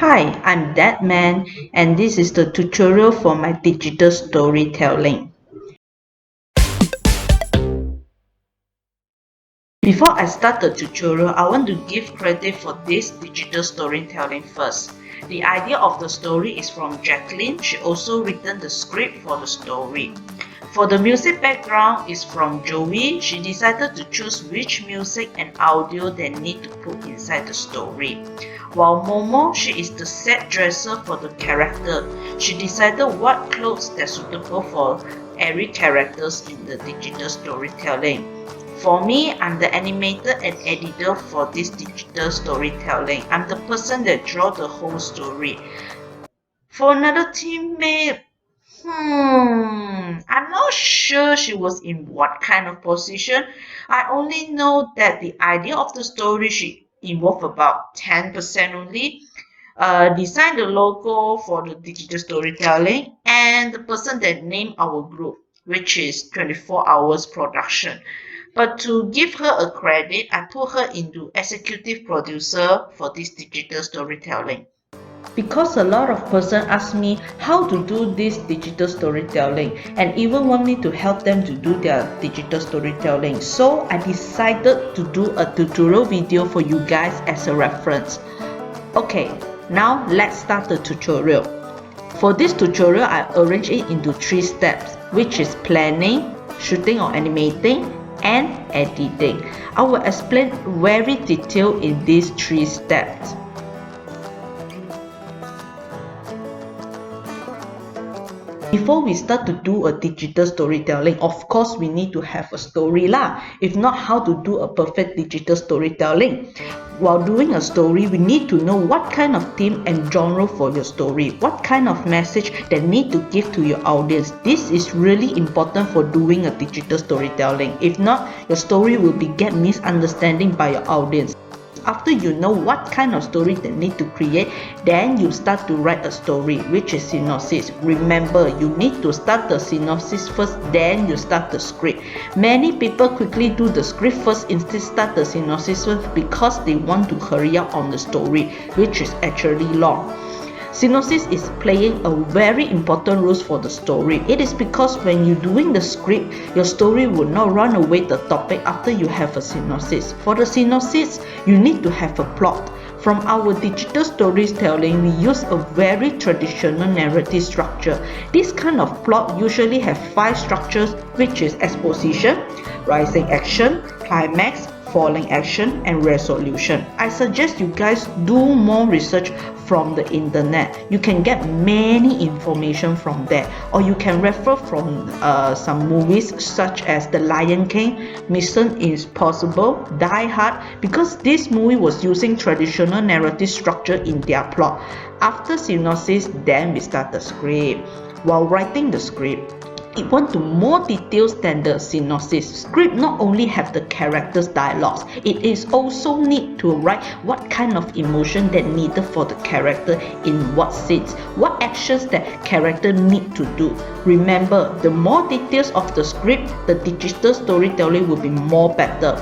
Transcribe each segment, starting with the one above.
Hi, I'm that man, and this is the tutorial for my digital storytelling. Before I start the tutorial, I want to give credit for this digital storytelling first. The idea of the story is from Jacqueline. She also written the script for the story. For the music background is from Joey. She decided to choose which music and audio they need to put inside the story. While Momo, she is the set dresser for the character. She decided what clothes are suitable for every characters in the digital storytelling. For me, I'm the animator and editor for this digital storytelling. I'm the person that draw the whole story. For another teammate, I'm not sure she was in what kind of position. I only know that the idea of the story she involved about 10% only. Design the logo for the digital storytelling and the person that named our group, which is 24 hours production. But to give her a credit, I put her into executive producer for this digital storytelling. Because a lot of person ask me how to do this digital storytelling and even want me to help them to do their digital storytelling. So I decided to do a tutorial video for you guys as a reference. Okay, now let's start the tutorial. For this tutorial, I arrange it into 3 steps, which is planning, shooting or animating, and editing. I will explain very detailed in these 3 steps. Before we start to do a digital storytelling, of course we need to have a story lah. If not, how to do a perfect digital storytelling? While doing a story, we need to know what kind of theme and genre for your story, what kind of message that need to give to your audience. This is really important for doing a digital storytelling. If not, your story will get misunderstanding by your audience. After you know what kind of story they need to create, then you start to write a story, which is synopsis. Remember, you need to start the synopsis first, then you start the script. Many people quickly do the script first instead start the synopsis first because they want to hurry up on the story, which is actually long. Synopsis is playing a very important role for the story. It is because when you're doing the script, your story will not run away the topic after you have a synopsis. For the synopsis, you need to have a plot. From our digital storytelling, we use a very traditional narrative structure. This kind of plot usually have 5 structures, which is exposition, rising action, climax, falling action, and resolution. I suggest you guys do more research from the internet. You can get many information from there, or you can refer from some movies such as The Lion King, Mission Impossible, Die Hard, because this movie was using traditional narrative structure in their plot. After synopsis, then we start the script. While writing the script, it wants to more details than the synopsis. Script not only have the characters' dialogues, it is also need to write what kind of emotion that needed for the character in what scenes, what actions that character need to do. Remember, the more details of the script, the digital storytelling will be more better.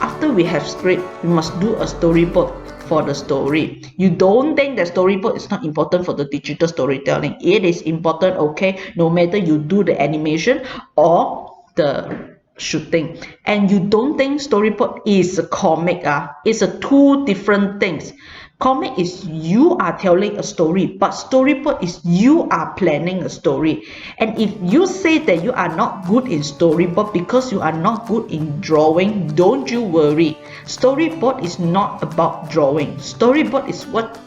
After we have script, we must do a storyboard for the story. You don't think the storyboard is not important for the digital storytelling. It is important, okay, no matter you do the animation or the shooting. And you don't think storyboard is a comic. It's a 2 different things. Comic is you are telling a story, but storyboard is you are planning a story. And if you say that you are not good in storyboard because you are not good in drawing, don't you worry. Storyboard is not about drawing. Storyboard is what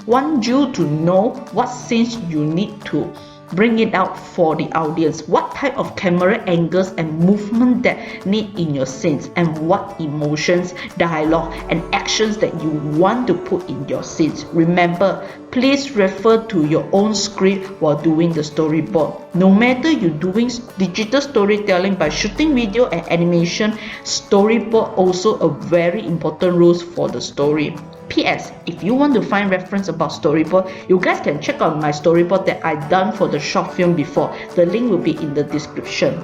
want you to know what scenes you need to bring it out for the audience, what type of camera angles and movement that need in your scenes, and what emotions, dialogue, and actions that you want to put in your scenes. Remember, please refer to your own script while doing the storyboard. No matter you're doing digital storytelling by shooting video and animation, storyboard also a very important role for the story. PS, if you want to find reference about storyboard, you guys can check out my storyboard that I done for the short film before. The link will be in the description.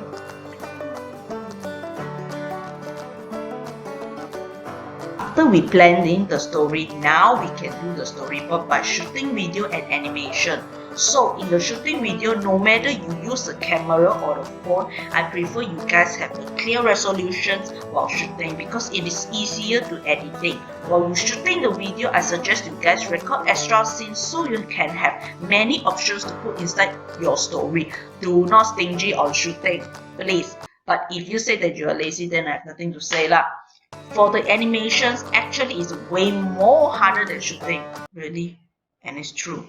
After we planning the story, now we can do the storyboard by shooting video and animation. So in the shooting video, no matter you use the camera or the phone, I prefer you guys have the clear resolutions while shooting because it is easier to editing. While you're shooting the video, I suggest you guys record extra scenes so you can have many options to put inside your story. Do not stingy on shooting, please. But if you say that you are lazy, then I have nothing to say lah. For the animations, actually is way more harder than shooting. Really? And it's true.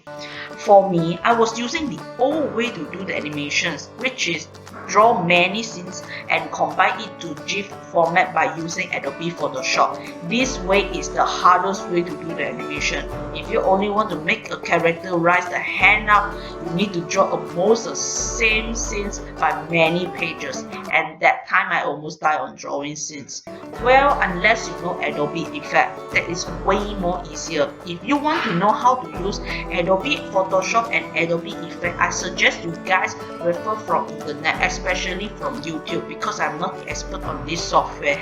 For me, I was using the old way to do the animations, which is draw many scenes and combine it to GIF format by using Adobe Photoshop. This way is the hardest way to do the animation. If you only want to make a character rise the hand up, you need to draw almost the same scenes by many pages, and that time I almost died on drawing scenes. Well, unless you know Adobe Effect, that is way more easier. If you want to know how to use Adobe Photoshop and Adobe Effect, I suggest you guys refer from internet, especially from YouTube, because I'm not the expert on this software.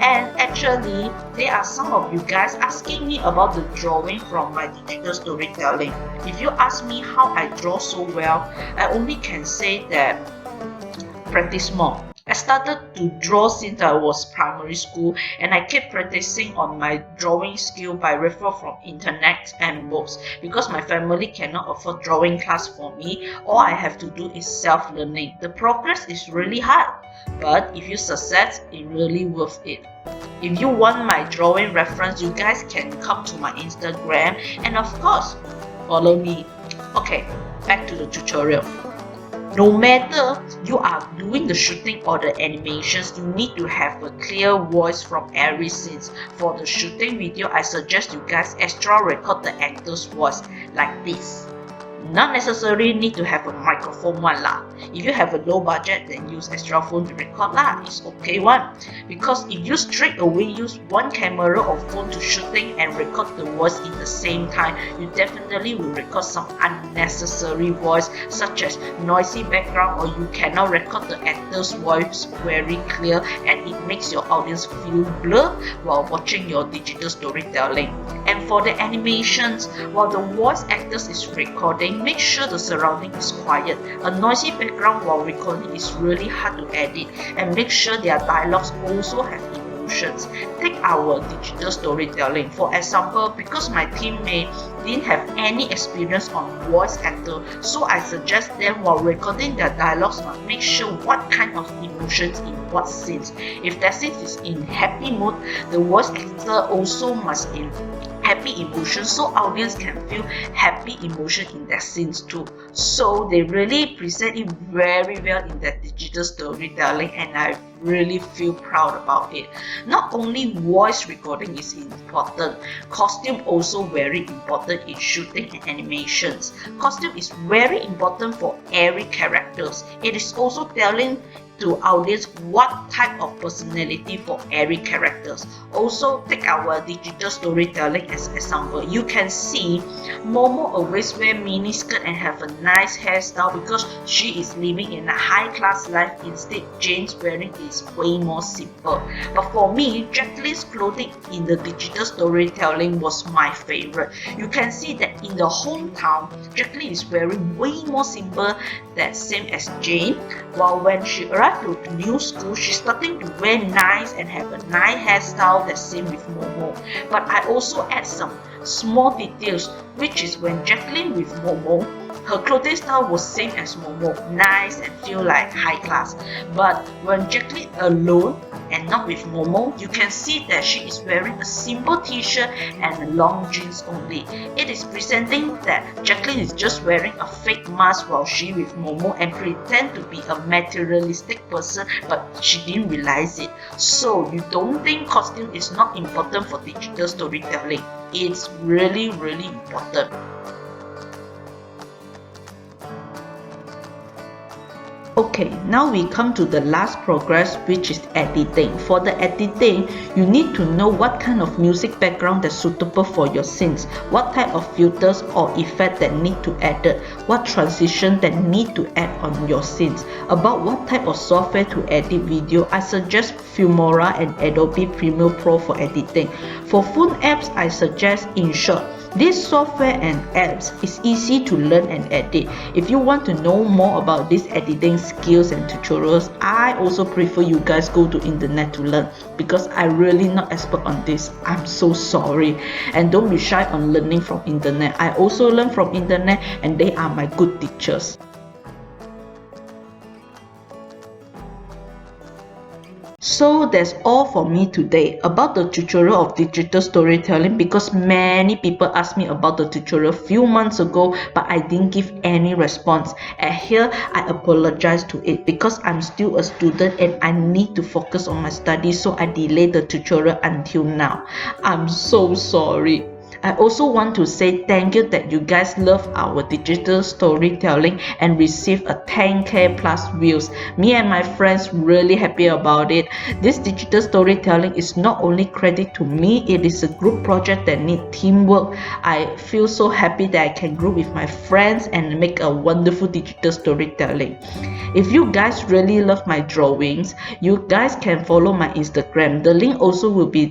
And actually, there are some of you guys asking me about the drawing from my digital storytelling. If you ask me how I draw so well, I only can say that practice more. I started to draw since I was primary school, and I kept practicing on my drawing skill by refer from internet and books. Because my family cannot afford drawing class for me, all I have to do is self-learning. The progress is really hard, but if you success, it's really worth it. If you want my drawing reference, you guys can come to my Instagram and of course, follow me. Okay, back to the tutorial. No matter you are doing the shooting or the animations, you need to have a clear voice from every scene. For the shooting video, I suggest you guys extra record the actor's voice like this. Not necessarily need to have a microphone one lah. If you have a low budget, then use extra phone to record lah. It's okay one. Because if you straight away use one camera or phone to shooting and record the voice in the same time, you definitely will record some unnecessary voice such as noisy background, or you cannot record the actor's voice very clear and it makes your audience feel blurred while watching your digital storytelling. And for the animations, while the voice actors is recording, make sure the surrounding is quiet. A noisy background while recording is really hard to edit, and make sure their dialogues also have emotions. Take our digital storytelling for example, because my teammate didn't have any experience on voice actor, so I suggest them while recording their dialogues must make sure what kind of emotions in what scenes. If that scene is in happy mood, the voice actor also must in happy emotion, so audience can feel happy emotion in their scenes too. So they really present it very well in that digital storytelling, and I really feel proud about it. Not only voice recording is important, costume also very important in shooting and animations. Costume is very important for every characters. It is also telling to audience what type of personality for every characters. Also, take our digital storytelling as example. You can see Momo always wear mini skirt and have a nice hairstyle because she is living in a high class life. Instead, Jane's wearing is way more simple. But for me, Jacqueline's clothing in the digital storytelling was my favorite. You can see that in the hometown, Jacqueline is wearing way more simple than same as Jane, while when she arrived to new school, she's starting to wear nice and have a nice hairstyle that same with Momo. But I also add some small details, which is when Jacqueline with Momo, her clothing style was same as Momo, nice and feel like high class. But when Jacqueline alone and not with Momo, you can see that she is wearing a simple t-shirt and long jeans only. It is presenting that Jacqueline is just wearing a fake mask while she with Momo and pretend to be a materialistic person, but she didn't realize it. So you don't think costume is not important for digital storytelling. It's really important. Okay, now we come to the last progress, which is editing. For the editing, you need to know what kind of music background that's suitable for your scenes, what type of filters or effect that need to added, what transition that need to add on your scenes. About what type of software to edit video, I suggest Filmora and Adobe Premiere Pro for editing. For phone apps, I suggest InShot. This software and apps is easy to learn and edit. If you want to know more about these editing skills and tutorials, I also prefer you guys go to internet to learn, because I really not expert on this. I'm so sorry. And don't be shy on learning from internet. I also learn from internet and they are my good teachers. So that's all for me today about the tutorial of digital storytelling, because many people asked me about the tutorial few months ago, but I didn't give any response. And here I apologize to it, because I'm still a student and I need to focus on my studies, so I delayed the tutorial until now. I'm so sorry. I also want to say thank you that you guys love our digital storytelling and receive a 10k plus views. Me and my friends really happy about it. This digital storytelling is not only credit to me, it is a group project that need teamwork. I feel so happy that I can group with my friends and make a wonderful digital storytelling. If you guys really love my drawings, you guys can follow my Instagram. The link also will be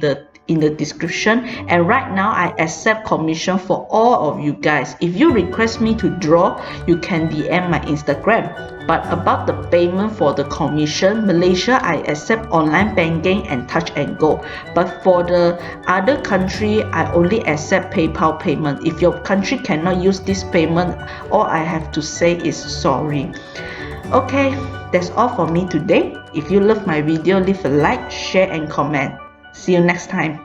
in the description, and right now I accept commission for all of you guys. If you request me to draw, you can DM my Instagram. But about the payment for the commission, Malaysia I accept online banking and touch and go, but for the other country I only accept PayPal payment. If your country cannot use this payment, all I have to say is sorry. Okay, that's all for me today. If you love my video, leave a like, share and comment. See you next time.